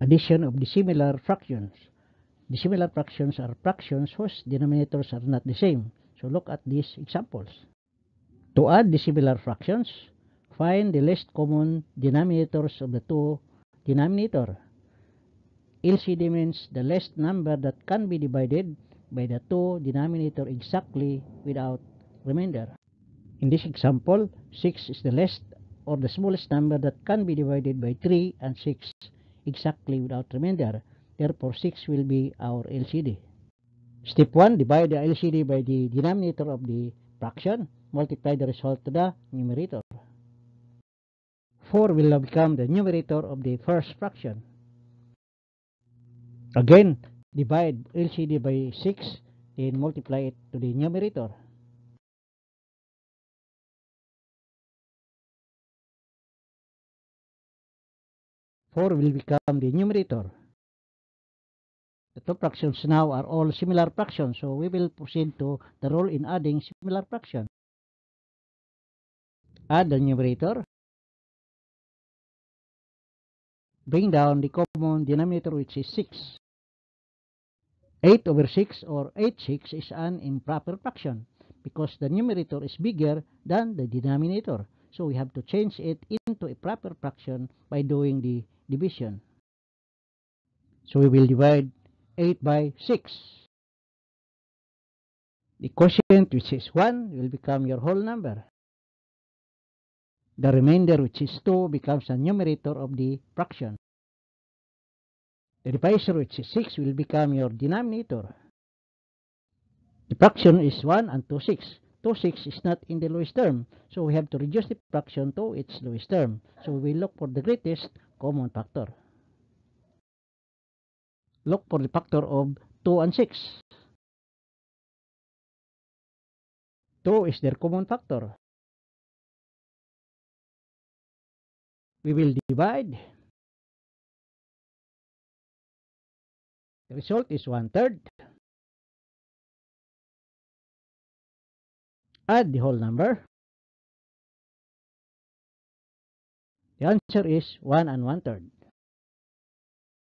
Addition of dissimilar fractions. Dissimilar fractions are fractions whose denominators are not the same. So look at these examples. To add dissimilar fractions, find the least common denominators of the two denominator. LCD means the least number that can be divided by the two denominator exactly without remainder. In this example, 6 is the least or the smallest number that can be divided by 3 and 6 exactly without remainder. Therefore, 6 will be our LCD. Step 1, divide the LCD by the denominator of the fraction. Multiply the result to the numerator. 4 will now become the numerator of the first fraction. Again, divide LCD by 6, then multiply it to the numerator. 4 will become the numerator. The two fractions now are all similar fractions, so we will proceed to the rule in adding similar fractions. Add the numerator. Bring down the common denominator, which is 6. 8 over 6 or 8/6 is an improper fraction because the numerator is bigger than the denominator. So we have to change it into a proper fraction by doing the division. So we will divide 8 by 6. The quotient, which is 1, will become your whole number. The remainder, which is 2, becomes the numerator of the fraction. The divisor, which is 6, will become your denominator. The fraction is 1 and 2, 6. 2, 6 is not in the lowest term, so we have to reduce the fraction to its lowest term. So we will look for the greatest common factor. Look for the factor of 2 and 6. 2 is their common factor. We will divide. The result is 1/3. Add the whole number. The answer is 1 and 1/3.